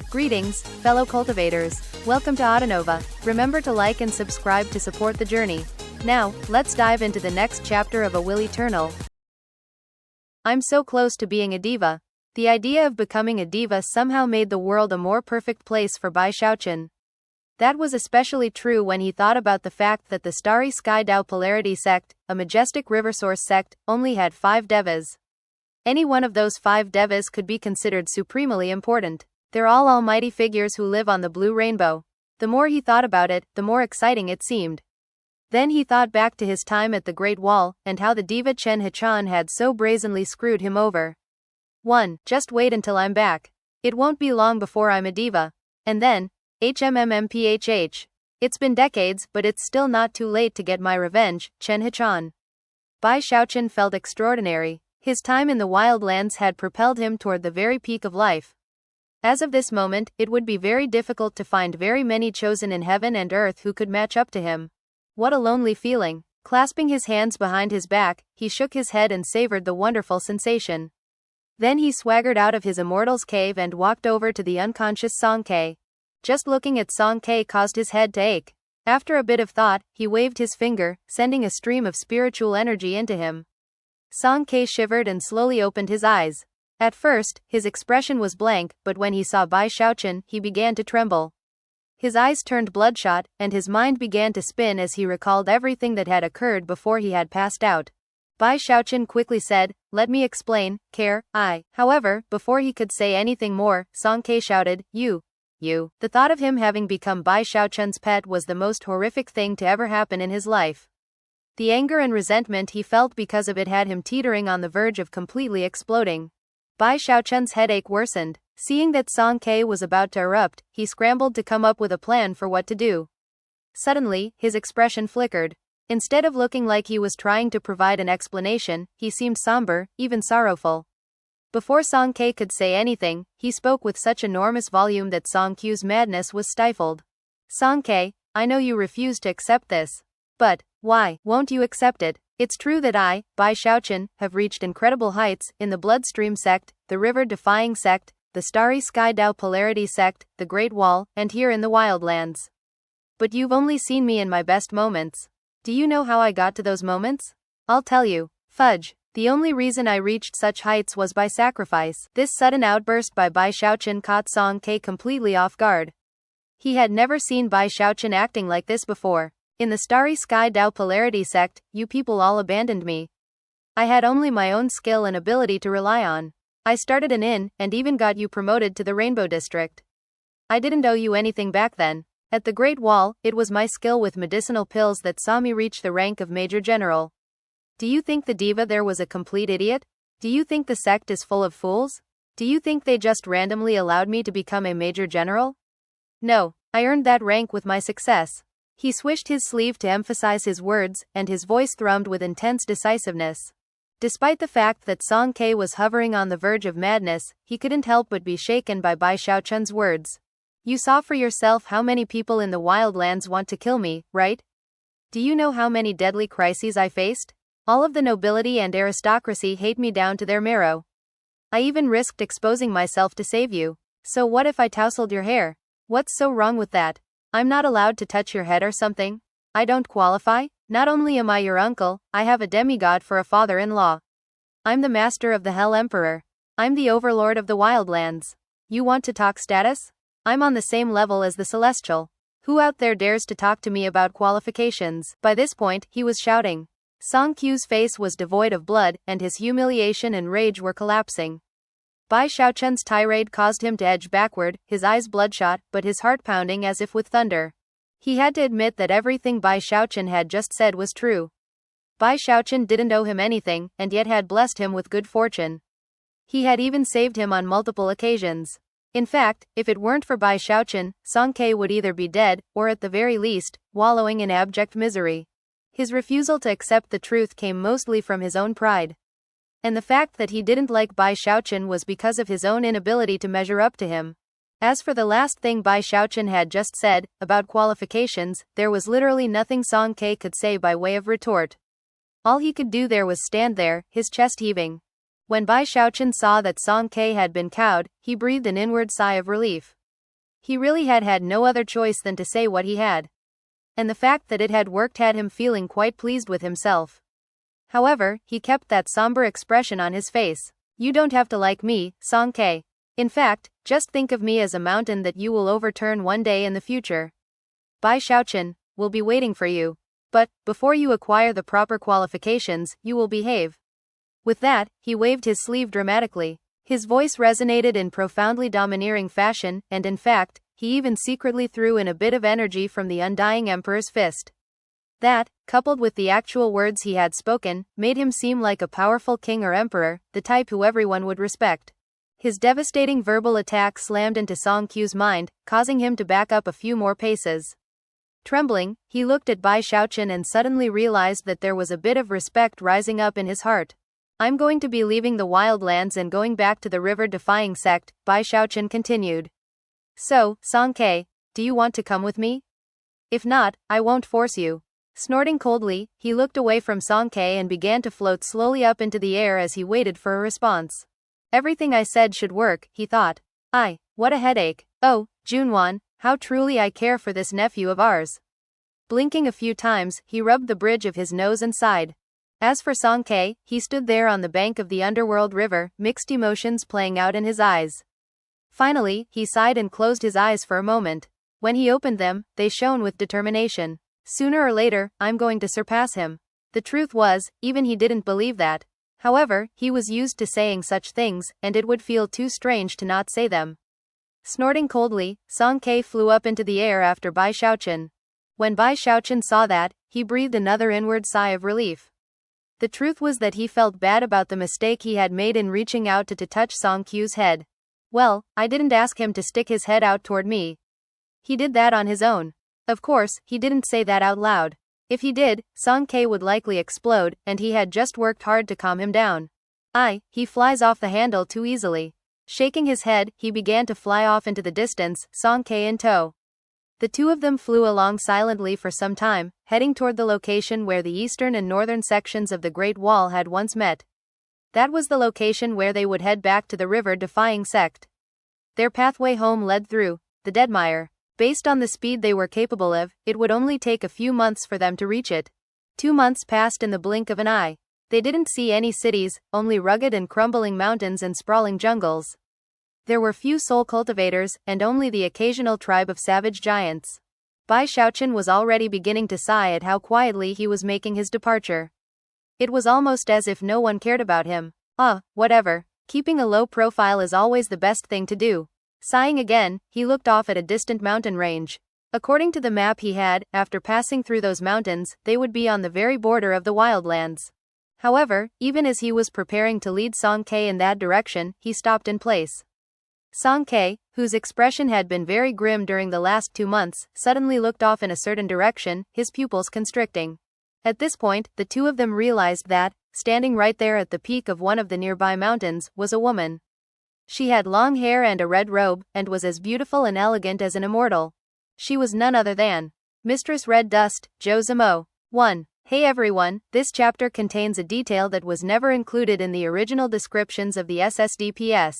Greetings, fellow cultivators. Welcome to Autonova. Remember to like and subscribe to support the journey. Now, let's dive into the next chapter of A Will Eternal. I'm so close to being a diva. The idea of becoming a diva somehow made the world a more perfect place for Bai Xiaochun. That was especially true when he thought about the fact that the Starry Sky Dao Polarity sect, a majestic river source sect, only had 5 devas. Any one of those 5 devas could be considered supremely important. They're all almighty figures who live on the blue rainbow. The more he thought about it, the more exciting it seemed. Then he thought back to his time at the Great Wall, and how the diva Chen Hechan had so brazenly screwed him over. 1. Just wait until I'm back. It won't be long before I'm a diva. And then, HMMMPHH. It's been decades, but it's still not too late to get my revenge, Chen Hechan. Bai Xiaochun felt extraordinary. His time in the wildlands had propelled him toward the very peak of life. As of this moment, it would be very difficult to find very many chosen in heaven and earth who could match up to him. What a lonely feeling. Clasping his hands behind his back, he shook his head and savored the wonderful sensation. Then he swaggered out of his immortals cave and walked over to the unconscious Song Ke. Just looking at Song Ke caused his head to ache. After a bit of thought, he waved his finger, sending a stream of spiritual energy into him. Song Ke shivered and slowly opened his eyes. At first, his expression was blank, but when he saw Bai Xiaochun, he began to tremble. His eyes turned bloodshot, and his mind began to spin as he recalled everything that had occurred before he had passed out. Bai Xiaochun quickly said, "Let me explain, care, I." However, before he could say anything more, Song Ke shouted, You. The thought of him having become Bai Xiaochun's pet was the most horrific thing to ever happen in his life. The anger and resentment he felt because of it had him teetering on the verge of completely exploding. Bai Xiaochun's headache worsened. Seeing that Song Ke was about to erupt, he scrambled to come up with a plan for what to do. Suddenly, his expression flickered. Instead of looking like he was trying to provide an explanation, he seemed somber, even sorrowful. Before Song Ke could say anything, he spoke with such enormous volume that Song Q's madness was stifled. Song Ke, I know you refuse to accept this. But, why won't you accept it? It's true that I, Bai Xiaochun, have reached incredible heights in the Bloodstream sect, the River-Defying sect, the Starry Sky Dao Polarity sect, the Great Wall, and here in the Wildlands. But you've only seen me in my best moments. Do you know how I got to those moments? I'll tell you. Fudge. The only reason I reached such heights was by sacrifice. This sudden outburst by Bai Xiaochun caught Song Ke completely off guard. He had never seen Bai Xiaochun acting like this before. In the Starry Sky Dao Polarity sect, you people all abandoned me. I had only my own skill and ability to rely on. I started an inn, and even got you promoted to the Rainbow District. I didn't owe you anything back then. At the Great Wall, it was my skill with medicinal pills that saw me reach the rank of Major General. Do you think the diva there was a complete idiot? Do you think the sect is full of fools? Do you think they just randomly allowed me to become a Major General? No, I earned that rank with my success. He swished his sleeve to emphasize his words, and his voice thrummed with intense decisiveness. Despite the fact that Song Ke was hovering on the verge of madness, he couldn't help but be shaken by Bai Xiaochun's words. You saw for yourself how many people in the wildlands want to kill me, right? Do you know how many deadly crises I faced? All of the nobility and aristocracy hate me down to their marrow. I even risked exposing myself to save you. So what if I tousled your hair? What's so wrong with that? I'm not allowed to touch your head or something? I don't qualify? Not only am I your uncle, I have a demigod for a father-in-law. I'm the master of the Hell Emperor. I'm the overlord of the wildlands. You want to talk status? I'm on the same level as the Celestial. Who out there dares to talk to me about qualifications? By this point, he was shouting. Song Q's face was devoid of blood, and his humiliation and rage were collapsing. Bai Xiaochun's tirade caused him to edge backward, his eyes bloodshot, but his heart pounding as if with thunder. He had to admit that everything Bai Xiaochun had just said was true. Bai Xiaochun didn't owe him anything, and yet had blessed him with good fortune. He had even saved him on multiple occasions. In fact, if it weren't for Bai Xiaochun, Song Ke would either be dead, or at the very least, wallowing in abject misery. His refusal to accept the truth came mostly from his own pride. And the fact that he didn't like Bai Xiaochun was because of his own inability to measure up to him. As for the last thing Bai Xiaochun had just said, about qualifications, there was literally nothing Song Ke could say by way of retort. All he could do there was stand there, his chest heaving. When Bai Xiaochun saw that Song Ke had been cowed, he breathed an inward sigh of relief. He really had had no other choice than to say what he had. And the fact that it had worked had him feeling quite pleased with himself. However, he kept that somber expression on his face. You don't have to like me, Song Ke. In fact, just think of me as a mountain that you will overturn one day in the future. Bai Xiaochun will be waiting for you. But, before you acquire the proper qualifications, you will behave. With that, he waved his sleeve dramatically. His voice resonated in profoundly domineering fashion, and in fact, he even secretly threw in a bit of energy from the undying emperor's fist. That, coupled with the actual words he had spoken, made him seem like a powerful king or emperor, the type who everyone would respect. His devastating verbal attack slammed into Song Qiu's mind, causing him to back up a few more paces. Trembling, he looked at Bai Xiaochun and suddenly realized that there was a bit of respect rising up in his heart. I'm going to be leaving the wildlands and going back to the river-defying sect, Bai Xiaochun continued. So, Song Ke, do you want to come with me? If not, I won't force you. Snorting coldly, he looked away from Song Ke and began to float slowly up into the air as he waited for a response. Everything I said should work, he thought. What a headache. Oh, Junwan, how truly I care for this nephew of ours. Blinking a few times, he rubbed the bridge of his nose and sighed. As for Song Ke, he stood there on the bank of the underworld river, mixed emotions playing out in his eyes. Finally, he sighed and closed his eyes for a moment. When he opened them, they shone with determination. Sooner or later, I'm going to surpass him. The truth was, even he didn't believe that. However, he was used to saying such things, and it would feel too strange to not say them. Snorting coldly, Song Ke flew up into the air after Bai Xiaochun. When Bai Xiaochun saw that, he breathed another inward sigh of relief. The truth was that he felt bad about the mistake he had made in reaching out to touch Song Qiu's head. Well, I didn't ask him to stick his head out toward me. He did that on his own. Of course, he didn't say that out loud. If he did, Song Ke would likely explode, and he had just worked hard to calm him down. He flies off the handle too easily. Shaking his head, he began to fly off into the distance, Song Ke in tow. The two of them flew along silently for some time, heading toward the location where the eastern and northern sections of the Great Wall had once met. That was the location where they would head back to the river-defying sect. Their pathway home led through the Deadmire. Based on the speed they were capable of, it would only take a few months for them to reach it. 2 months passed in the blink of an eye. They didn't see any cities, only rugged and crumbling mountains and sprawling jungles. There were few soul cultivators, and only the occasional tribe of savage giants. Bai Xiaochun was already beginning to sigh at how quietly he was making his departure. It was almost as if no one cared about him. Whatever. Keeping a low profile is always the best thing to do. Sighing again, he looked off at a distant mountain range. According to the map he had, after passing through those mountains, they would be on the very border of the wildlands. However, even as he was preparing to lead Song Ke in that direction, he stopped in place. Song Ke, whose expression had been very grim during the last 2 months, suddenly looked off in a certain direction, his pupils constricting. At this point, the two of them realized that, standing right there at the peak of one of the nearby mountains, was a woman. She had long hair and a red robe, and was as beautiful and elegant as an immortal. She was none other than Mistress Red Dust, Zhou Zimo. 1. Hey everyone, this chapter contains a detail that was never included in the original descriptions of the SSDPS.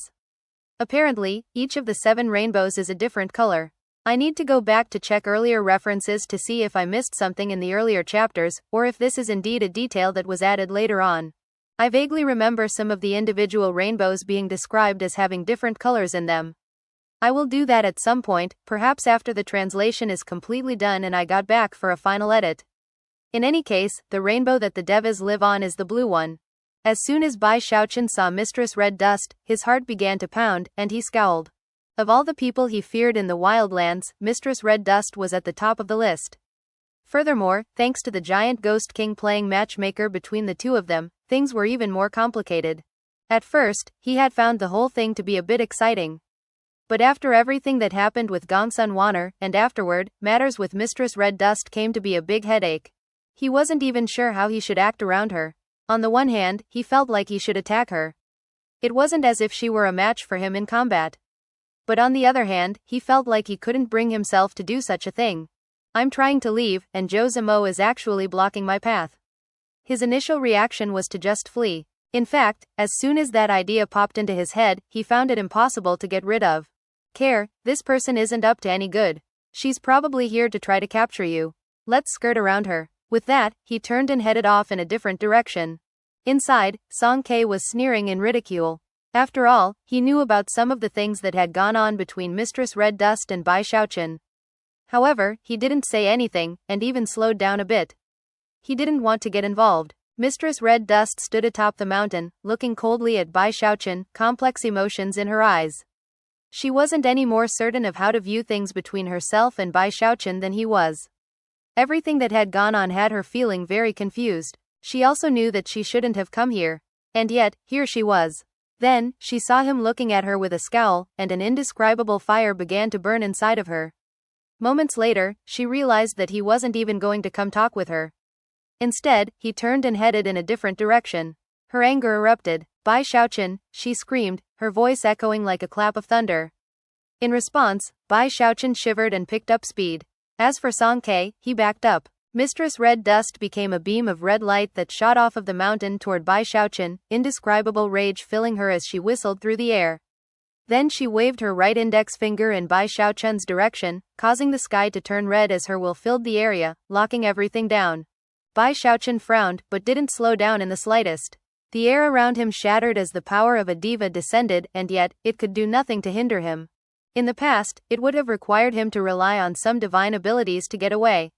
Apparently, each of the 7 rainbows is a different color. I need to go back to check earlier references to see if I missed something in the earlier chapters, or if this is indeed a detail that was added later on. I vaguely remember some of the individual rainbows being described as having different colors in them. I will do that at some point, perhaps after the translation is completely done and I got back for a final edit. In any case, the rainbow that the Devas live on is the blue one. As soon as Bai Xiaochun saw Mistress Red Dust, his heart began to pound, and he scowled. Of all the people he feared in the wildlands, Mistress Red Dust was at the top of the list. Furthermore, thanks to the giant Ghost King playing matchmaker between the two of them, things were even more complicated. At first, he had found the whole thing to be a bit exciting. But after everything that happened with Gongsun Wanner, and afterward, matters with Mistress Red Dust came to be a big headache. He wasn't even sure how he should act around her. On the one hand, he felt like he should attack her. It wasn't as if she were a match for him in combat. But on the other hand, he felt like he couldn't bring himself to do such a thing. I'm trying to leave, and Zhou Zimo is actually blocking my path. His initial reaction was to just flee. In fact, as soon as that idea popped into his head, he found it impossible to get rid of. This person isn't up to any good. She's probably here to try to capture you. Let's skirt around her. With that, he turned and headed off in a different direction. Inside, Song Ke was sneering in ridicule. After all, he knew about some of the things that had gone on between Mistress Red Dust and Bai Xiaochun. However, he didn't say anything, and even slowed down a bit. He didn't want to get involved. Mistress Red Dust stood atop the mountain, looking coldly at Bai Xiaochun, complex emotions in her eyes. She wasn't any more certain of how to view things between herself and Bai Xiaochun than he was. Everything that had gone on had her feeling very confused. She also knew that she shouldn't have come here. And yet, here she was. Then, she saw him looking at her with a scowl, and an indescribable fire began to burn inside of her. Moments later, she realized that he wasn't even going to come talk with her. Instead, he turned and headed in a different direction. Her anger erupted. Bai Xiaochun, she screamed, her voice echoing like a clap of thunder. In response, Bai Xiaochun shivered and picked up speed. As for Song Ke, he backed up. Mistress Red Dust became a beam of red light that shot off of the mountain toward Bai Xiaochun, indescribable rage filling her as she whistled through the air. Then she waved her right index finger in Bai Xiaochun's direction, causing the sky to turn red as her will filled the area, locking everything down. Bai Xiaochun frowned, but didn't slow down in the slightest. The air around him shattered as the power of a diva descended, and yet, it could do nothing to hinder him. In the past, it would have required him to rely on some divine abilities to get away.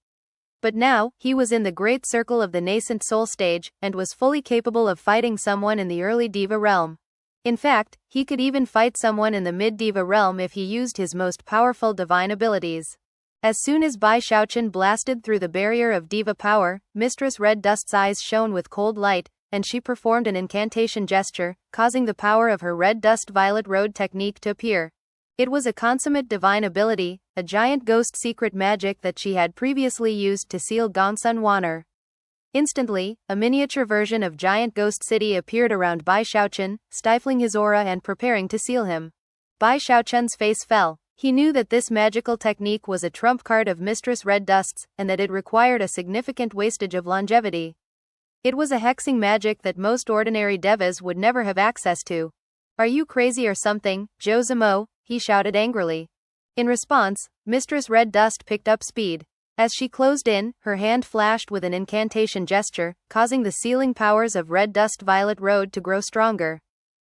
But now, he was in the great circle of the nascent soul stage, and was fully capable of fighting someone in the early diva realm. In fact, he could even fight someone in the mid-diva realm if he used his most powerful divine abilities. As soon as Bai Xiaochun blasted through the barrier of diva power, Mistress Red Dust's eyes shone with cold light, and she performed an incantation gesture, causing the power of her Red Dust Violet Road technique to appear. It was a consummate divine ability, a giant ghost secret magic that she had previously used to seal Gongsun Waner. Instantly, a miniature version of Giant Ghost City appeared around Bai Xiaochun, stifling his aura and preparing to seal him. Bai Xiaochun's face fell. He knew that this magical technique was a trump card of Mistress Red Dust's, and that it required a significant wastage of longevity. It was a hexing magic that most ordinary devas would never have access to. Are you crazy or something, Zhou Zimo? He shouted angrily. In response, Mistress Red Dust picked up speed. As she closed in, her hand flashed with an incantation gesture, causing the sealing powers of Red Dust Violet Road to grow stronger.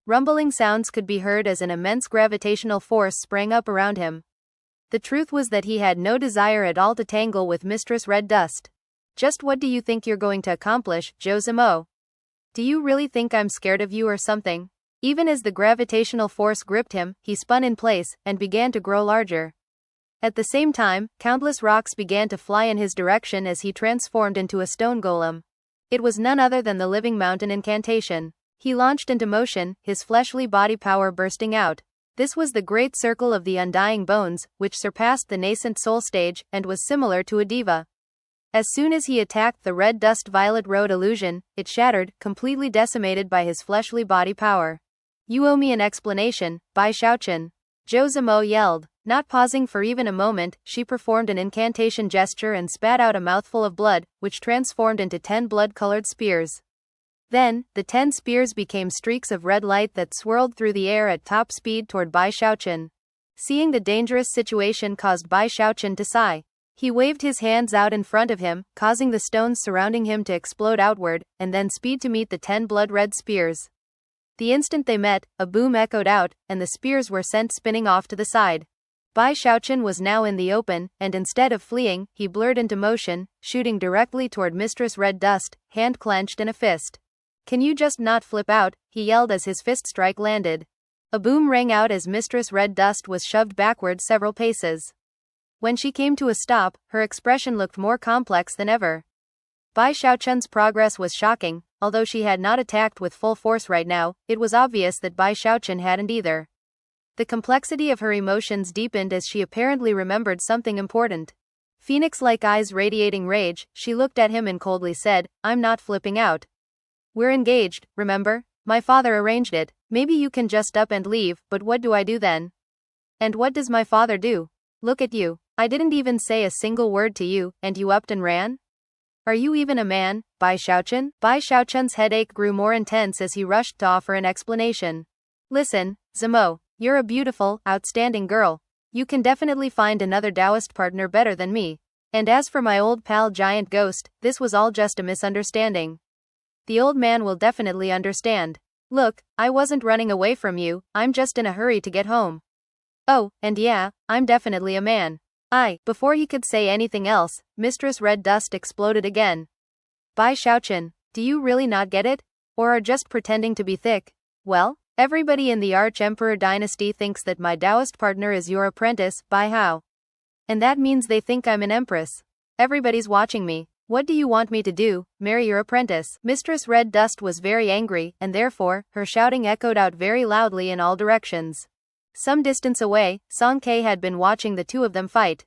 Rumbling sounds could be heard as an immense gravitational force sprang up around him. The truth was that he had no desire at all to tangle with Mistress Red Dust. Just what do you think you're going to accomplish, Zhou Zimo? Do you really think I'm scared of you or something? Even as the gravitational force gripped him, he spun in place, and began to grow larger. At the same time, countless rocks began to fly in his direction as he transformed into a stone golem. It was none other than the living mountain incantation. He launched into motion, his fleshly body power bursting out. This was the great circle of the undying bones, which surpassed the nascent soul stage, and was similar to a diva. As soon as he attacked the Red Dust Violet Road illusion, it shattered, completely decimated by his fleshly body power. You owe me an explanation, Bai Xiaochun. Zhou Zimo yelled. Not pausing for even a moment, she performed an incantation gesture and spat out a mouthful of blood, which transformed into 10 blood-colored spears. Then, the 10 spears became streaks of red light that swirled through the air at top speed toward Bai Xiaochun. Seeing the dangerous situation caused Bai Xiaochun to sigh. He waved his hands out in front of him, causing the stones surrounding him to explode outward, and then speed to meet the 10 blood-red spears. The instant they met, a boom echoed out, and the spears were sent spinning off to the side. Bai Xiaochun was now in the open, and instead of fleeing, he blurred into motion, shooting directly toward Mistress Red Dust, hand clenched in a fist. Can you just not flip out? He yelled as his fist strike landed. A boom rang out as Mistress Red Dust was shoved backward several paces. When she came to a stop, her expression looked more complex than ever. Bai Xiaochun's progress was shocking. Although she had not attacked with full force right now, it was obvious that Bai Xiaochun hadn't either. The complexity of her emotions deepened as she apparently remembered something important. Phoenix-like eyes radiating rage, she looked at him and coldly said, I'm not flipping out. We're engaged, remember? My father arranged it. Maybe you can just up and leave, but what do I do then? And what does my father do? Look at you. I didn't even say a single word to you, and you upped and ran? Are you even a man, Bai Xiaochun? Bai Xiaochun's headache grew more intense as he rushed to offer an explanation. Listen, Zemo, you're a beautiful, outstanding girl. You can definitely find another Taoist partner better than me. And as for my old pal Giant Ghost, this was all just a misunderstanding. The old man will definitely understand. Look, I wasn't running away from you, I'm just in a hurry to get home. Oh, and yeah, I'm definitely a man. Before he could say anything else, Mistress Red Dust exploded again. Bai Xiaochun, do you really not get it? Or are just pretending to be thick? Well, everybody in the Arch-Emperor dynasty thinks that my Taoist partner is your apprentice, Bai Hao. And that means they think I'm an empress. Everybody's watching me. What do you want me to do, marry your apprentice? Mistress Red Dust was very angry, and therefore, her shouting echoed out very loudly in all directions. Some distance away, Song Ke had been watching the two of them fight.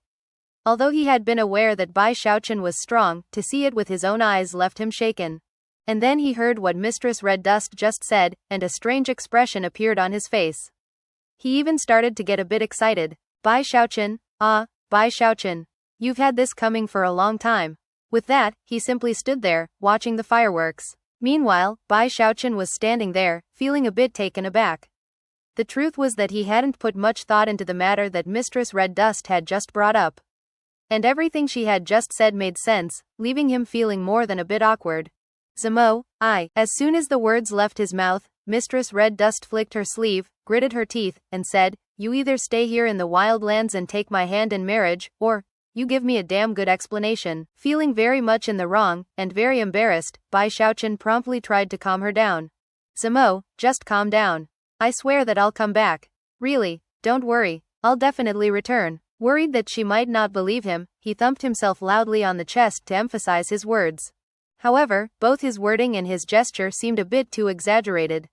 Although he had been aware that Bai Xiaochun was strong, to see it with his own eyes left him shaken. And then he heard what Mistress Red Dust just said, and a strange expression appeared on his face. He even started to get a bit excited. Bai Xiaochun, Bai Xiaochun. You've had this coming for a long time. With that, he simply stood there, watching the fireworks. Meanwhile, Bai Xiaochun was standing there, feeling a bit taken aback. The truth was that he hadn't put much thought into the matter that Mistress Red Dust had just brought up. And everything she had just said made sense, leaving him feeling more than a bit awkward. Zemo, As soon as the words left his mouth, Mistress Red Dust flicked her sleeve, gritted her teeth, and said, you either stay here in the wildlands and take my hand in marriage, or you give me a damn good explanation. Feeling very much in the wrong, and very embarrassed, Bai Xiaochun promptly tried to calm her down. Zemo, just calm down. I swear that I'll come back. Really, don't worry, I'll definitely return. Worried that she might not believe him, he thumped himself loudly on the chest to emphasize his words. However, both his wording and his gesture seemed a bit too exaggerated.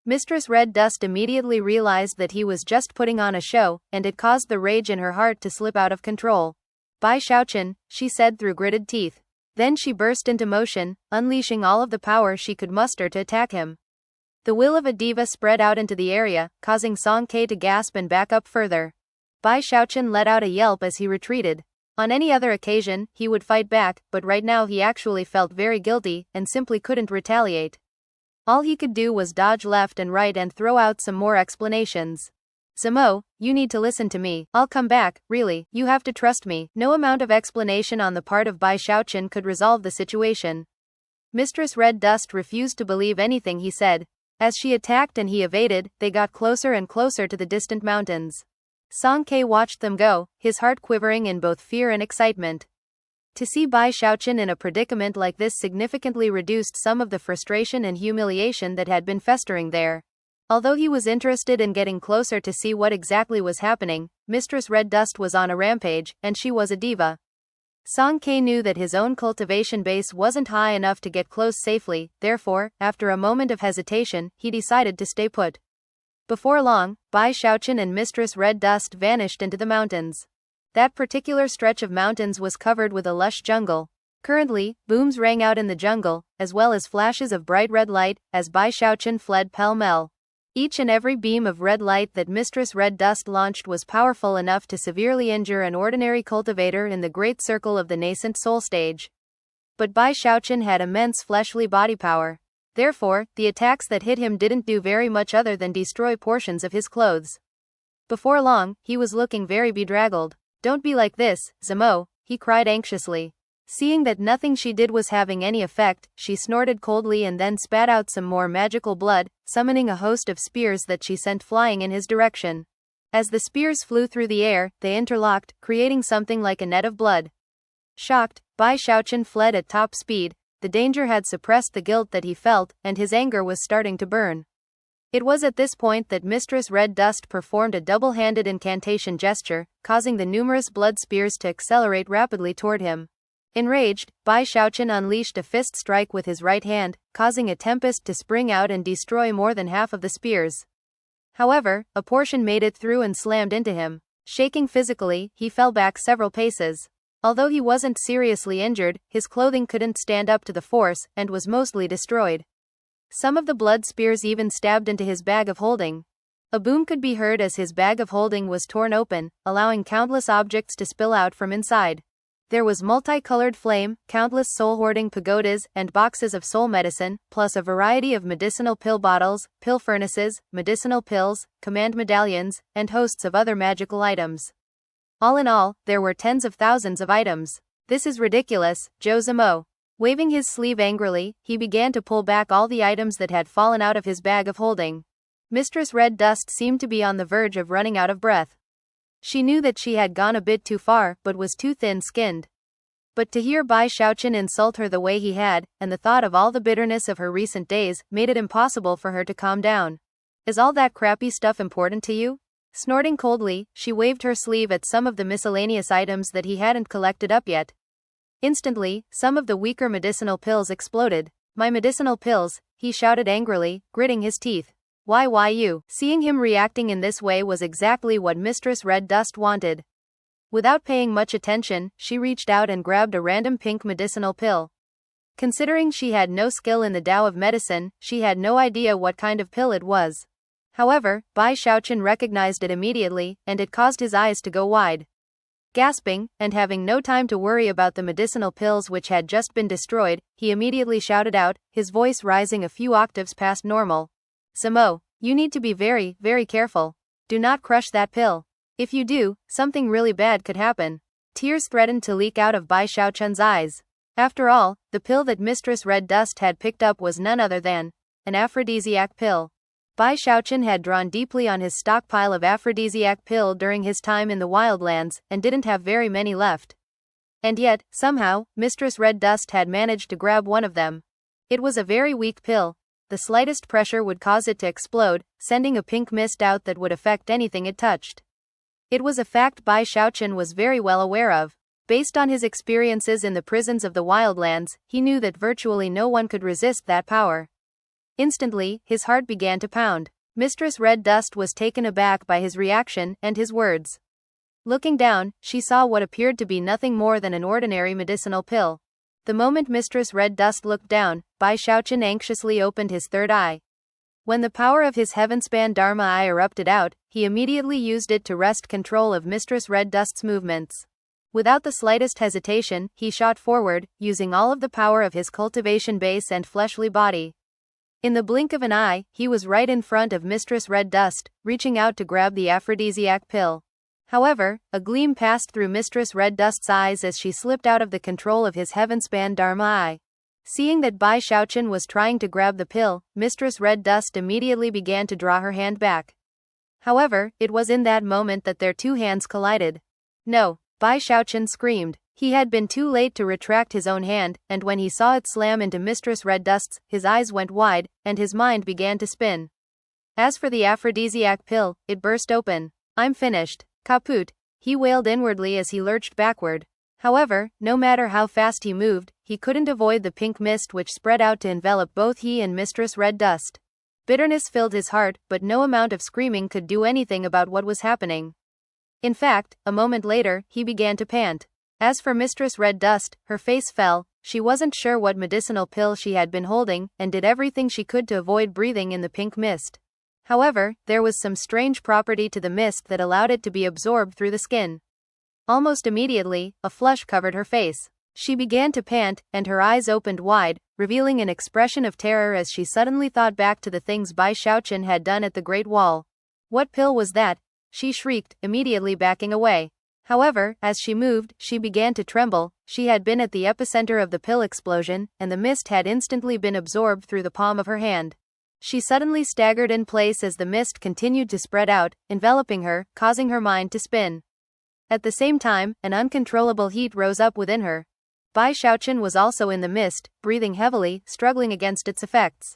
Mistress Red Dust immediately realized that he was just putting on a show, and it caused the rage in her heart to slip out of control. Bai Xiaochun, she said through gritted teeth. Then she burst into motion, unleashing all of the power she could muster to attack him. The will of a diva spread out into the area, causing Song Ke to gasp and back up further. Bai Xiaochun let out a yelp as he retreated. On any other occasion, he would fight back, but right now he actually felt very guilty, and simply couldn't retaliate. All he could do was dodge left and right and throw out some more explanations. Zemo, you need to listen to me. I'll come back, really, you have to trust me. No amount of explanation on the part of Bai Xiaochun could resolve the situation. Mistress Red Dust refused to believe anything he said. As she attacked and he evaded, they got closer and closer to the distant mountains. Song Ke watched them go, his heart quivering in both fear and excitement. To see Bai Xiaochun in a predicament like this significantly reduced some of the frustration and humiliation that had been festering there. Although he was interested in getting closer to see what exactly was happening, Mistress Red Dust was on a rampage, and she was a diva. Song Ke knew that his own cultivation base wasn't high enough to get close safely, therefore, after a moment of hesitation, he decided to stay put. Before long, Bai Xiaochun and Mistress Red Dust vanished into the mountains. That particular stretch of mountains was covered with a lush jungle. Currently, booms rang out in the jungle, as well as flashes of bright red light, as Bai Xiaochun fled pell-mell. Each and every beam of red light that Mistress Red Dust launched was powerful enough to severely injure an ordinary cultivator in the great circle of the nascent soul stage. But Bai Xiaochun had immense fleshly body power. Therefore, the attacks that hit him didn't do very much other than destroy portions of his clothes. Before long, he was looking very bedraggled. Don't be like this, Zemo, he cried anxiously. Seeing that nothing she did was having any effect, she snorted coldly and then spat out some more magical blood, summoning a host of spears that she sent flying in his direction. As the spears flew through the air, they interlocked, creating something like a net of blood. Shocked, Bai Xiaochun fled at top speed. The danger had suppressed the guilt that he felt, and his anger was starting to burn. It was at this point that Mistress Red Dust performed a double-handed incantation gesture, causing the numerous blood spears to accelerate rapidly toward him. Enraged, Bai Xiaochun unleashed a fist strike with his right hand, causing a tempest to spring out and destroy more than half of the spears. However, a portion made it through and slammed into him. Shaking physically, he fell back several paces. Although he wasn't seriously injured, his clothing couldn't stand up to the force, and was mostly destroyed. Some of the blood spears even stabbed into his bag of holding. A boom could be heard as his bag of holding was torn open, allowing countless objects to spill out from inside. There was multicolored flame, countless soul-hoarding pagodas, and boxes of soul medicine, plus a variety of medicinal pill bottles, pill furnaces, medicinal pills, command medallions, and hosts of other magical items. All in all, there were tens of thousands of items. This is ridiculous, Zhou Zimo. Waving his sleeve angrily, he began to pull back all the items that had fallen out of his bag of holding. Mistress Red Dust seemed to be on the verge of running out of breath. She knew that she had gone a bit too far, but was too thin-skinned. But to hear Bai Xiaochun insult her the way he had, and the thought of all the bitterness of her recent days, made it impossible for her to calm down. Is all that crappy stuff important to you? Snorting coldly, she waved her sleeve at some of the miscellaneous items that he hadn't collected up yet. Instantly, some of the weaker medicinal pills exploded. My medicinal pills, he shouted angrily, gritting his teeth. Why you? Seeing him reacting in this way was exactly what Mistress Red Dust wanted. Without paying much attention, she reached out and grabbed a random pink medicinal pill. Considering she had no skill in the Tao of medicine, she had no idea what kind of pill it was. However, Bai Xiaochun recognized it immediately, and it caused his eyes to go wide. Gasping, and having no time to worry about the medicinal pills which had just been destroyed, he immediately shouted out, his voice rising a few octaves past normal. Zimo, you need to be very, very careful. Do not crush that pill. If you do, something really bad could happen. Tears threatened to leak out of Bai Xiaochun's eyes. After all, the pill that Mistress Red Dust had picked up was none other than an aphrodisiac pill. Bai Xiaochun had drawn deeply on his stockpile of aphrodisiac pill during his time in the wildlands, and didn't have very many left. And yet, somehow, Mistress Red Dust had managed to grab one of them. It was a very weak pill. The slightest pressure would cause it to explode, sending a pink mist out that would affect anything it touched. It was a fact Bai Xiaochun was very well aware of. Based on his experiences in the prisons of the wildlands, he knew that virtually no one could resist that power. Instantly, his heart began to pound. Mistress Red Dust was taken aback by his reaction and his words. Looking down, she saw what appeared to be nothing more than an ordinary medicinal pill. The moment Mistress Red Dust looked down, Bai Xiaochun anxiously opened his third eye. When the power of his heavenspan Dharma eye erupted out, he immediately used it to wrest control of Mistress Red Dust's movements. Without the slightest hesitation, he shot forward, using all of the power of his cultivation base and fleshly body. In the blink of an eye, he was right in front of Mistress Red Dust, reaching out to grab the aphrodisiac pill. However, a gleam passed through Mistress Red Dust's eyes as she slipped out of the control of his heavenspan Dharma eye. Seeing that Bai Xiaochun was trying to grab the pill, Mistress Red Dust immediately began to draw her hand back. However, it was in that moment that their two hands collided. No! Bai Xiaochun screamed. He had been too late to retract his own hand, and when he saw it slam into Mistress Red Dust's, his eyes went wide, and his mind began to spin. As for the aphrodisiac pill, it burst open. I'm finished. Kaput! He wailed inwardly as he lurched backward. However, no matter how fast he moved, he couldn't avoid the pink mist which spread out to envelop both he and Mistress Red Dust. Bitterness filled his heart, but no amount of screaming could do anything about what was happening. In fact, a moment later, he began to pant. As for Mistress Red Dust, her face fell. She wasn't sure what medicinal pill she had been holding, and did everything she could to avoid breathing in the pink mist. However, there was some strange property to the mist that allowed it to be absorbed through the skin. Almost immediately, a flush covered her face. She began to pant, and her eyes opened wide, revealing an expression of terror as she suddenly thought back to the things Bai Xiaochun had done at the Great Wall. What pill was that? She shrieked, immediately backing away. However, as she moved, she began to tremble. She had been at the epicenter of the pill explosion, and the mist had instantly been absorbed through the palm of her hand. She suddenly staggered in place as the mist continued to spread out, enveloping her, causing her mind to spin. At the same time, an uncontrollable heat rose up within her. Bai Xiaochun was also in the mist, breathing heavily, struggling against its effects.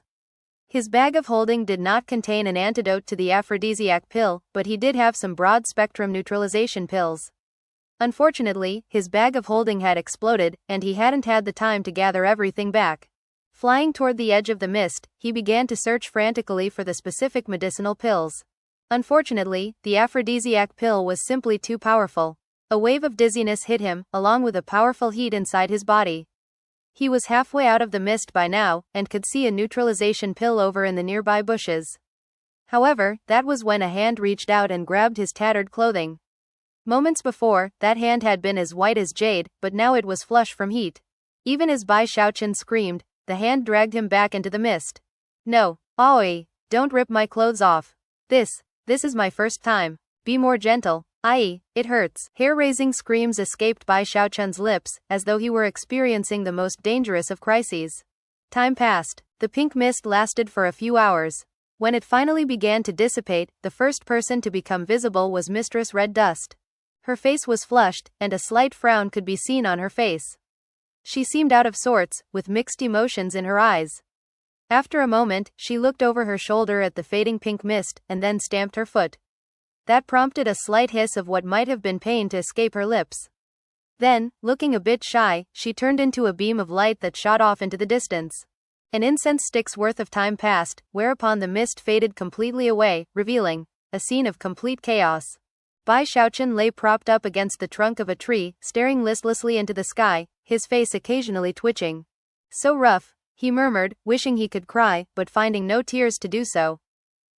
His bag of holding did not contain an antidote to the aphrodisiac pill, but he did have some broad-spectrum neutralization pills. Unfortunately, his bag of holding had exploded, and he hadn't had the time to gather everything back. Flying toward the edge of the mist, he began to search frantically for the specific medicinal pills. Unfortunately, the aphrodisiac pill was simply too powerful. A wave of dizziness hit him, along with a powerful heat inside his body. He was halfway out of the mist by now, and could see a neutralization pill over in the nearby bushes. However, that was when a hand reached out and grabbed his tattered clothing. Moments before, that hand had been as white as jade, but now it was flush from heat. Even as Bai Xiaochun screamed, the hand dragged him back into the mist. No, Aoi, don't rip my clothes off. This is my first time. Be more gentle. It hurts. Hair-raising screams escaped Bai Xiaochun's lips, as though he were experiencing the most dangerous of crises. Time passed. The pink mist lasted for a few hours. When it finally began to dissipate, the first person to become visible was Mistress Red Dust. Her face was flushed, and a slight frown could be seen on her face. She seemed out of sorts, with mixed emotions in her eyes. After a moment, she looked over her shoulder at the fading pink mist, and then stamped her foot. That prompted a slight hiss of what might have been pain to escape her lips. Then, looking a bit shy, she turned into a beam of light that shot off into the distance. An incense stick's worth of time passed, whereupon the mist faded completely away, revealing a scene of complete chaos. Bai Xiaochun lay propped up against the trunk of a tree, staring listlessly into the sky, his face occasionally twitching. So rough, he murmured, wishing he could cry, but finding no tears to do so.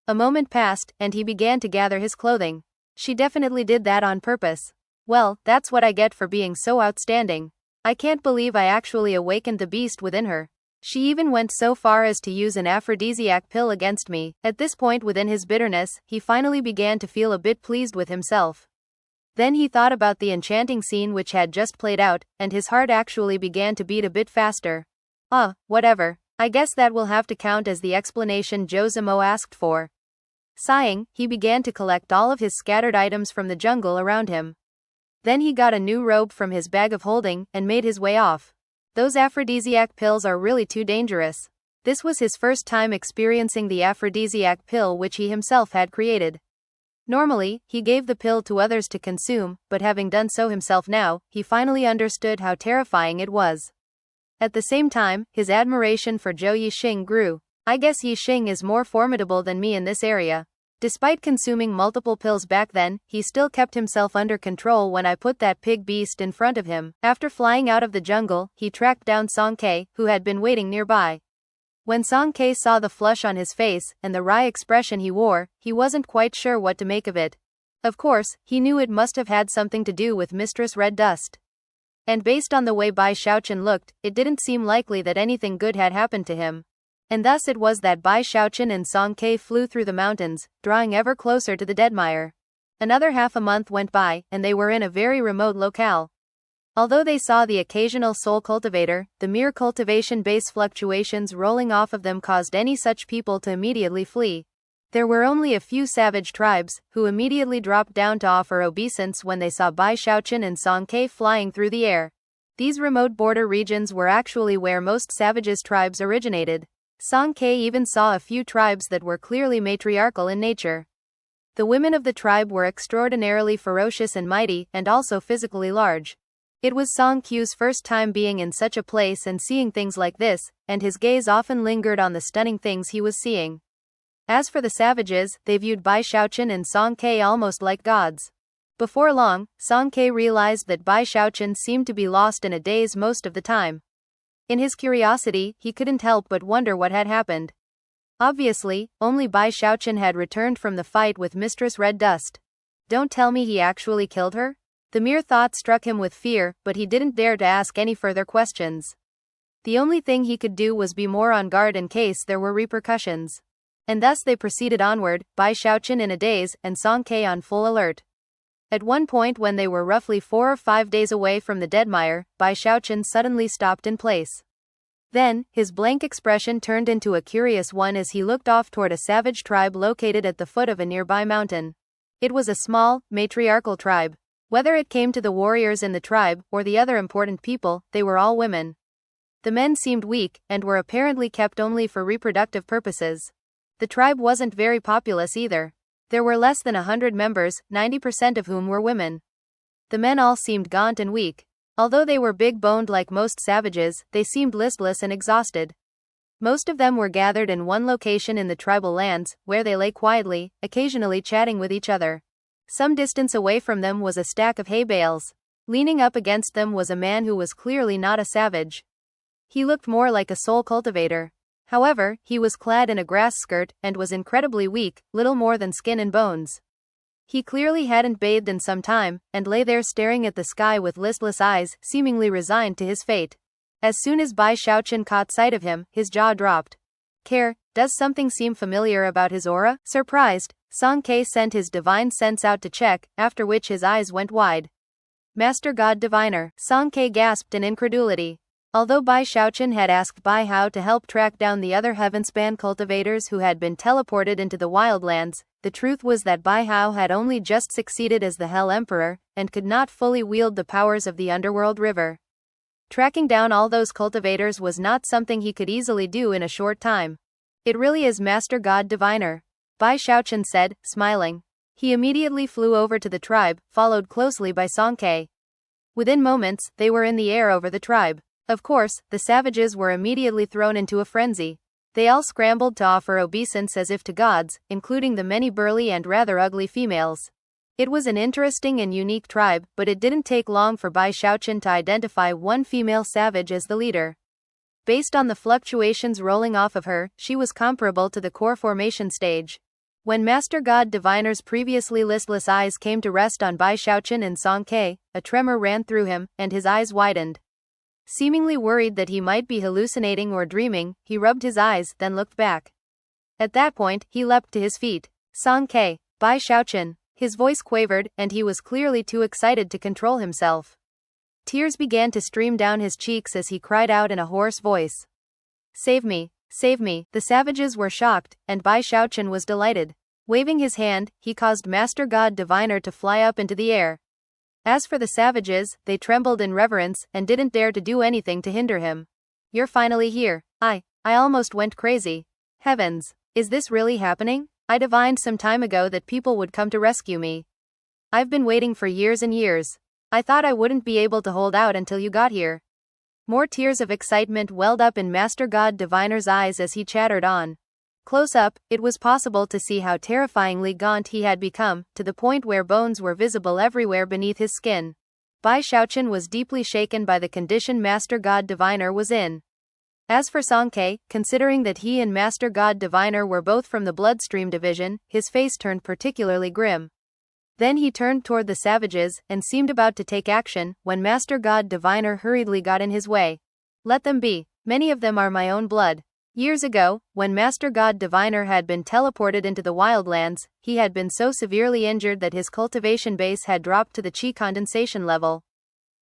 A moment passed, and he began to gather his clothing. She definitely did that on purpose. Well, that's what I get for being so outstanding. I can't believe I actually awakened the beast within her. She even went so far as to use an aphrodisiac pill against me. At this point within his bitterness, he finally began to feel a bit pleased with himself. Then he thought about the enchanting scene which had just played out, and his heart actually began to beat a bit faster. Whatever. I guess that will have to count as the explanation Josimo asked for. Sighing, he began to collect all of his scattered items from the jungle around him. Then he got a new robe from his bag of holding, and made his way off. Those aphrodisiac pills are really too dangerous. This was his first time experiencing the aphrodisiac pill which he himself had created. Normally, he gave the pill to others to consume, but having done so himself now, he finally understood how terrifying it was. At the same time, his admiration for Zhou Yixing grew. I guess Yixing is more formidable than me in this area. Despite consuming multiple pills back then, he still kept himself under control when I put that pig beast in front of him. After flying out of the jungle, he tracked down Song Ke, who had been waiting nearby. When Song Ke saw the flush on his face, and the wry expression he wore, he wasn't quite sure what to make of it. Of course, he knew it must have had something to do with Mistress Red Dust. And based on the way Bai Xiaochun looked, it didn't seem likely that anything good had happened to him. And thus it was that Bai Xiaochun and Song Ke flew through the mountains, drawing ever closer to the Deadmire. Another half a month went by, and they were in a very remote locale. Although they saw the occasional soul cultivator, the mere cultivation base fluctuations rolling off of them caused any such people to immediately flee. There were only a few savage tribes, who immediately dropped down to offer obeisance when they saw Bai Xiaochun and Song Ke flying through the air. These remote border regions were actually where most savages' tribes originated. Song Ke even saw a few tribes that were clearly matriarchal in nature. The women of the tribe were extraordinarily ferocious and mighty, and also physically large. It was Song Ke's first time being in such a place and seeing things like this, and his gaze often lingered on the stunning things he was seeing. As for the savages, they viewed Bai Xiaochun and Song Ke almost like gods. Before long, Song Ke realized that Bai Xiaochun seemed to be lost in a daze most of the time. In his curiosity, he couldn't help but wonder what had happened. Obviously, only Bai Xiaochun had returned from the fight with Mistress Red Dust. Don't tell me he actually killed her? The mere thought struck him with fear, but he didn't dare to ask any further questions. The only thing he could do was be more on guard in case there were repercussions. And thus they proceeded onward, Bai Xiaochun in a daze, and Song Ke on full alert. At one point when they were roughly 4 or 5 days away from the Deadmire, Bai Xiaochun suddenly stopped in place. Then, his blank expression turned into a curious one as he looked off toward a savage tribe located at the foot of a nearby mountain. It was a small, matriarchal tribe. Whether it came to the warriors in the tribe, or the other important people, they were all women. The men seemed weak, and were apparently kept only for reproductive purposes. The tribe wasn't very populous either. There were less than 100 members, 90% of whom were women. The men all seemed gaunt and weak. Although they were big-boned like most savages, they seemed listless and exhausted. Most of them were gathered in one location in the tribal lands, where they lay quietly, occasionally chatting with each other. Some distance away from them was a stack of hay bales. Leaning up against them was a man who was clearly not a savage. He looked more like a soul cultivator. However, he was clad in a grass skirt, and was incredibly weak, little more than skin and bones. He clearly hadn't bathed in some time, and lay there staring at the sky with listless eyes, seemingly resigned to his fate. As soon as Bai Xiaochun caught sight of him, his jaw dropped. Does something seem familiar about his aura? Surprised, Song Ke sent his divine sense out to check, after which his eyes went wide. Master God Diviner, Song Ke gasped in incredulity. Although Bai Xiaochun had asked Bai Hao to help track down the other Heavenspan cultivators who had been teleported into the wildlands, the truth was that Bai Hao had only just succeeded as the Hell Emperor, and could not fully wield the powers of the Underworld River. Tracking down all those cultivators was not something he could easily do in a short time. It really is Master God Diviner, Bai Xiaochun said, smiling. He immediately flew over to the tribe, followed closely by Song Ke. Within moments, they were in the air over the tribe. Of course, the savages were immediately thrown into a frenzy. They all scrambled to offer obeisance as if to gods, including the many burly and rather ugly females. It was an interesting and unique tribe, but it didn't take long for Bai Xiaochun to identify one female savage as the leader. Based on the fluctuations rolling off of her, she was comparable to the core formation stage. When Master God Diviner's previously listless eyes came to rest on Bai Xiaochun and Song Ke, a tremor ran through him, and his eyes widened. Seemingly worried that he might be hallucinating or dreaming, he rubbed his eyes, then looked back. At that point, he leapt to his feet. Song Ke, Bai Xiaochun. His voice quavered, and he was clearly too excited to control himself. Tears began to stream down his cheeks as he cried out in a hoarse voice. Save me, save me. The savages were shocked, and Bai Xiaochun was delighted. Waving his hand, he caused Master God Diviner to fly up into the air. As for the savages, they trembled in reverence, and didn't dare to do anything to hinder him. You're finally here. I almost went crazy. Heavens, is this really happening? I divined some time ago that people would come to rescue me. I've been waiting for years and years. I thought I wouldn't be able to hold out until you got here. More tears of excitement welled up in Master God Diviner's eyes as he chattered on. Close up, it was possible to see how terrifyingly gaunt he had become, to the point where bones were visible everywhere beneath his skin. Bai Xiaochun was deeply shaken by the condition Master God Diviner was in. As for Song Ke, considering that he and Master God Diviner were both from the Bloodstream division, his face turned particularly grim. Then he turned toward the savages, and seemed about to take action, when Master God Diviner hurriedly got in his way. Let them be. Many of them are my own blood. Years ago, when Master God Diviner had been teleported into the wildlands, he had been so severely injured that his cultivation base had dropped to the chi condensation level.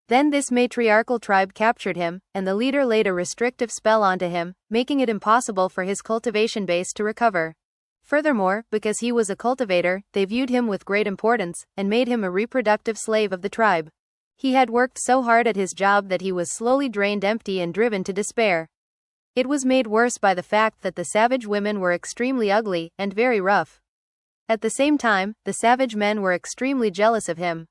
Then this matriarchal tribe captured him, and the leader laid a restrictive spell onto him, making it impossible for his cultivation base to recover. Furthermore, because he was a cultivator, they viewed him with great importance, and made him a reproductive slave of the tribe. He had worked so hard at his job that he was slowly drained empty and driven to despair. It was made worse by the fact that the savage women were extremely ugly, and very rough. At the same time, the savage men were extremely jealous of him.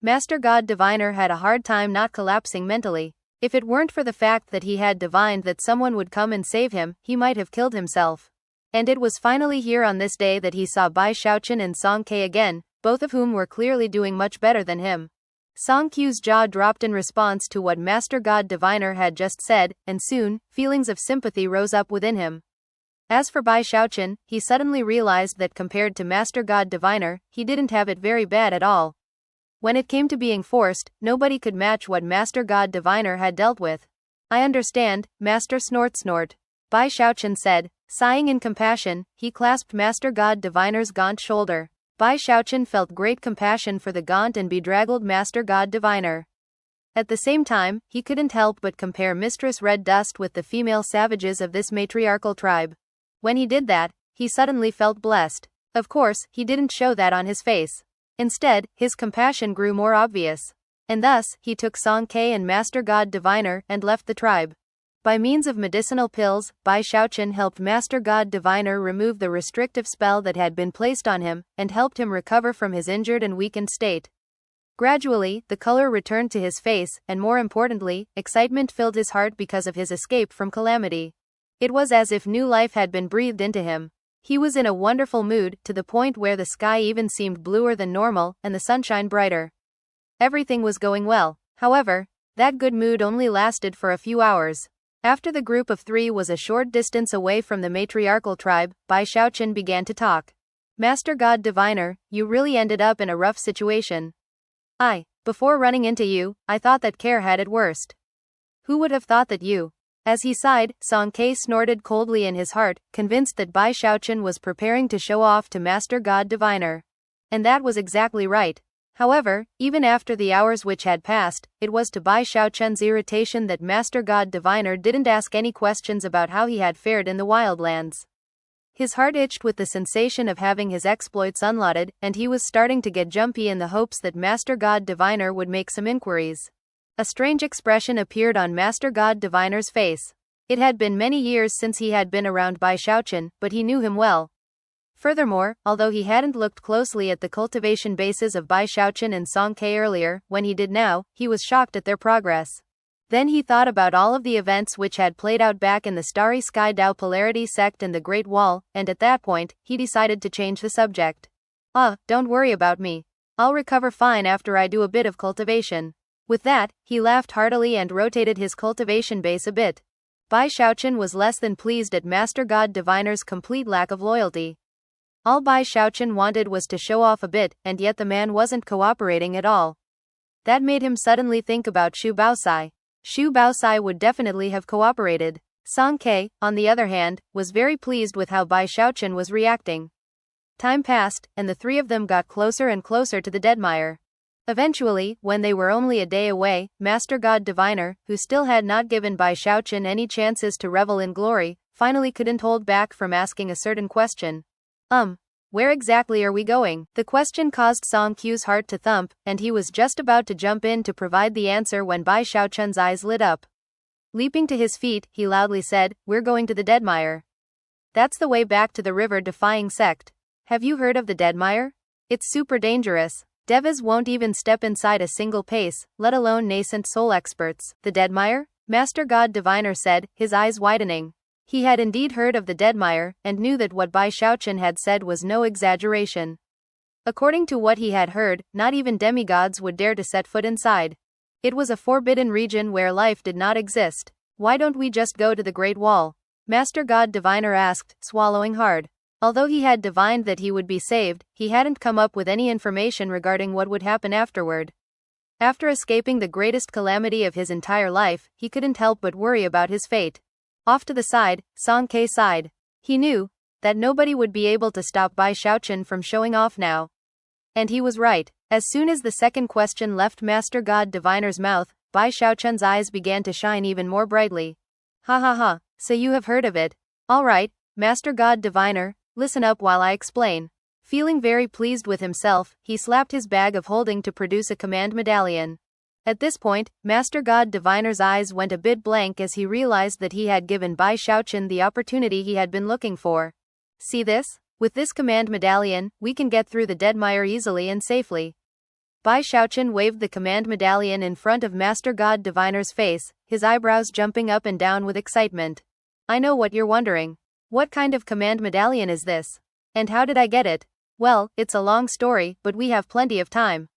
Master God Diviner had a hard time not collapsing mentally. If it weren't for the fact that he had divined that someone would come and save him, he might have killed himself. And it was finally here on this day that he saw Bai Xiaochun and Song Ke again, both of whom were clearly doing much better than him. Song Ke's jaw dropped in response to what Master God Diviner had just said, and soon, feelings of sympathy rose up within him. As for Bai Xiaochun, he suddenly realized that compared to Master God Diviner, he didn't have it very bad at all. When it came to being forced, nobody could match what Master God Diviner had dealt with. I understand, Master Snort Snort, Bai Xiaochun said. Sighing in compassion, he clasped Master God Diviner's gaunt shoulder. Bai Xiaochun felt great compassion for the gaunt and bedraggled Master God Diviner. At the same time, he couldn't help but compare Mistress Red Dust with the female savages of this matriarchal tribe. When he did that, he suddenly felt blessed. Of course, he didn't show that on his face. Instead, his compassion grew more obvious. And thus, he took Song Ke and Master God Diviner, and left the tribe. By means of medicinal pills, Bai Xiaochun helped Master God Diviner remove the restrictive spell that had been placed on him, and helped him recover from his injured and weakened state. Gradually, the color returned to his face, and more importantly, excitement filled his heart because of his escape from calamity. It was as if new life had been breathed into him. He was in a wonderful mood, to the point where the sky even seemed bluer than normal, and the sunshine brighter. Everything was going well. However, that good mood only lasted for a few hours. After the group of three was a short distance away from the matriarchal tribe, Bai Xiaochun began to talk. Master God Diviner, you really ended up in a rough situation. Before running into you, I thought that Care had it worst. Who would have thought that you? As he sighed, Song Ke snorted coldly in his heart, convinced that Bai Xiaochun was preparing to show off to Master God Diviner. And that was exactly right. However, even after the hours which had passed, it was to Bai Xiaochun's irritation that Master God Diviner didn't ask any questions about how he had fared in the wildlands. His heart itched with the sensation of having his exploits unlauded, and he was starting to get jumpy in the hopes that Master God Diviner would make some inquiries. A strange expression appeared on Master God Diviner's face. It had been many years since he had been around Bai Xiaochun, but he knew him well. Furthermore, although he hadn't looked closely at the cultivation bases of Bai Xiaochun and Song Ke earlier, when he did now, he was shocked at their progress. Then he thought about all of the events which had played out back in the Starry Sky Dao Polarity sect and the Great Wall, and at that point, he decided to change the subject. Don't worry about me. I'll recover fine after I do a bit of cultivation. With that, he laughed heartily and rotated his cultivation base a bit. Bai Xiaochun was less than pleased at Master God Diviner's complete lack of loyalty. All Bai Xiaochun wanted was to show off a bit, and yet the man wasn't cooperating at all. That made him suddenly think about Xu Baosai. Xu Baosai would definitely have cooperated. Song Ke, on the other hand, was very pleased with how Bai Xiaochun was reacting. Time passed, and the three of them got closer and closer to the Deadmire. Eventually, when they were only a day away, Master God Diviner, who still had not given Bai Xiaochun any chances to revel in glory, finally couldn't hold back from asking a certain question. Where exactly are we going? The question caused Song Q's heart to thump, and he was just about to jump in to provide the answer when Bai Xiaochun's eyes lit up. Leaping to his feet, he loudly said, "We're going to the Deadmire. That's the way back to the river-defying sect. Have you heard of the Deadmire? It's super dangerous. Devas won't even step inside a single pace, let alone nascent soul experts." The Deadmire? Master God Diviner said, his eyes widening. He had indeed heard of the Deadmire, and knew that what Bai Xiaochun had said was no exaggeration. According to what he had heard, not even demigods would dare to set foot inside. It was a forbidden region where life did not exist. Why don't we just go to the Great Wall? Master God Diviner asked, swallowing hard. Although he had divined that he would be saved, he hadn't come up with any information regarding what would happen afterward. After escaping the greatest calamity of his entire life, he couldn't help but worry about his fate. Off to the side, Song Ke sighed. He knew that nobody would be able to stop Bai Xiaochun from showing off now. And he was right. As soon as the second question left Master God Diviner's mouth, Bai Xiaochun's eyes began to shine even more brightly. Ha ha ha, so you have heard of it. All right, Master God Diviner, listen up while I explain. Feeling very pleased with himself, he slapped his bag of holding to produce a command medallion. At this point, Master God Diviner's eyes went a bit blank as he realized that he had given Bai Xiaochun the opportunity he had been looking for. See this? With this command medallion, we can get through the Deadmire easily and safely. Bai Xiaochun waved the command medallion in front of Master God Diviner's face, his eyebrows jumping up and down with excitement. I know what you're wondering. What kind of command medallion is this? And how did I get it? Well, it's a long story, but we have plenty of time.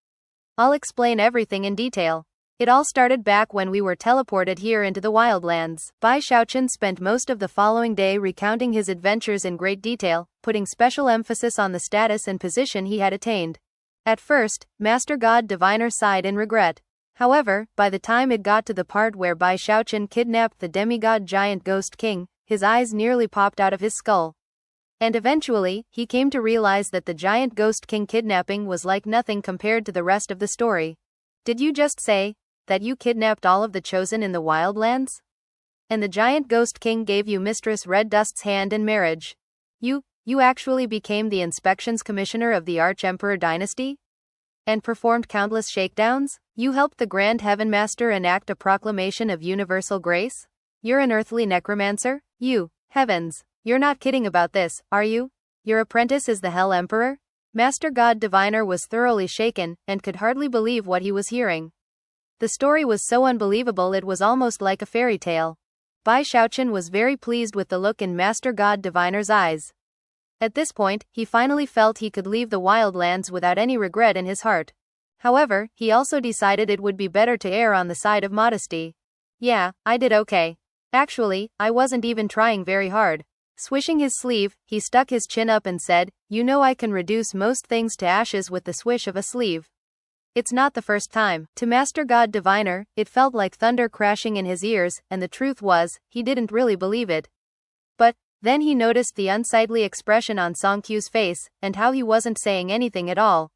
I'll explain everything in detail. It all started back when we were teleported here into the wildlands. Bai Xiaochun spent most of the following day recounting his adventures in great detail, putting special emphasis on the status and position he had attained. At first, Master God Diviner sighed in regret. However, by the time it got to the part where Bai Xiaochun kidnapped the demigod giant Ghost King, his eyes nearly popped out of his skull. And eventually, he came to realize that the giant Ghost King kidnapping was like nothing compared to the rest of the story. Did you just say that you kidnapped all of the chosen in the wildlands? And the giant Ghost King gave you Mistress Red Dust's hand in marriage? You actually became the inspections commissioner of the Arch-Emperor dynasty? And performed countless shakedowns? You helped the Grand Heaven Master enact a proclamation of universal grace? You're an earthly necromancer? Heavens. You're not kidding about this, are you? Your apprentice is the Hell Emperor? Master God Diviner was thoroughly shaken, and could hardly believe what he was hearing. The story was so unbelievable it was almost like a fairy tale. Bai Xiaochun was very pleased with the look in Master God Diviner's eyes. At this point, he finally felt he could leave the wildlands without any regret in his heart. However, he also decided it would be better to err on the side of modesty. Yeah, I did okay. Actually, I wasn't even trying very hard. Swishing his sleeve, he stuck his chin up and said, "You know I can reduce most things to ashes with the swish of a sleeve." It's not the first time. To Master God Diviner, it felt like thunder crashing in his ears, and the truth was, he didn't really believe it. But then he noticed the unsightly expression on Song Qiu's face, and how he wasn't saying anything at all.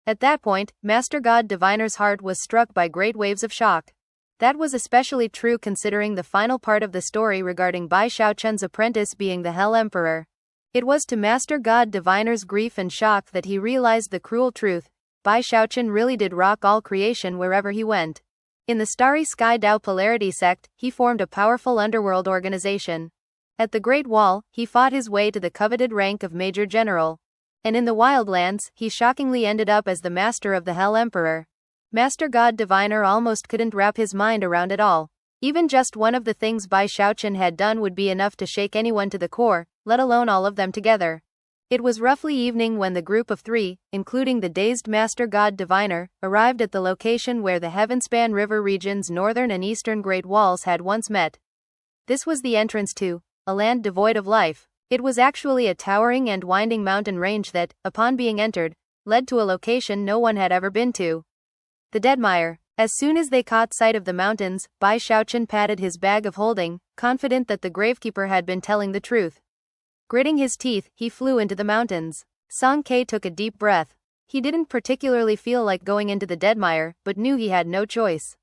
At that point, Master God Diviner's heart was struck by great waves of shock. That was especially true considering the final part of the story regarding Bai Xiaochun's apprentice being the Hell Emperor. It was to Master God Diviner's grief and shock that he realized the cruel truth. Bai Xiaochun really did rock all creation wherever he went. In the Starry Sky Dao Polarity sect, he formed a powerful underworld organization. At the Great Wall, he fought his way to the coveted rank of Major General. And in the Wildlands, he shockingly ended up as the Master of the Hell Emperor. Master God Diviner almost couldn't wrap his mind around it all. Even just one of the things Bai Xiaochun had done would be enough to shake anyone to the core, let alone all of them together. It was roughly evening when the group of three, including the dazed Master God Diviner, arrived at the location where the Heavenspan River region's northern and eastern Great Walls had once met. This was the entrance to a land devoid of life. It was actually a towering and winding mountain range that, upon being entered, led to a location no one had ever been to. The Deadmire. As soon as they caught sight of the mountains, Bai Xiaochun patted his bag of holding, confident that the gravekeeper had been telling the truth. Gritting his teeth, he flew into the mountains. Song Ke took a deep breath. He didn't particularly feel like going into the Deadmire, but knew he had no choice.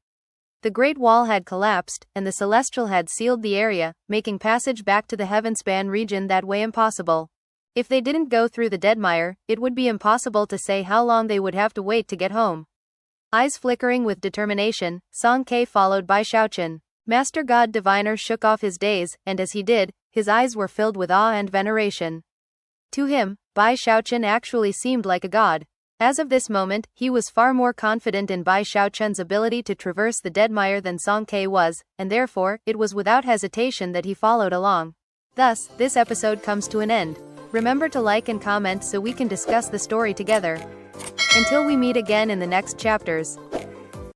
The Great Wall had collapsed, and the Celestial had sealed the area, making passage back to the Heavenspan region that way impossible. If they didn't go through the Deadmire, it would be impossible to say how long they would have to wait to get home. Eyes flickering with determination, Song Ke followed Bai Xiaochun. Master God Diviner shook off his daze, and as he did, his eyes were filled with awe and veneration. To him, Bai Xiaochun actually seemed like a god. As of this moment, he was far more confident in Bai Xiaochun's ability to traverse the Deadmire than Song Ke was, and therefore, it was without hesitation that he followed along. Thus, this episode comes to an end. Remember to like and comment so we can discuss the story together. Until we meet again in the next chapters.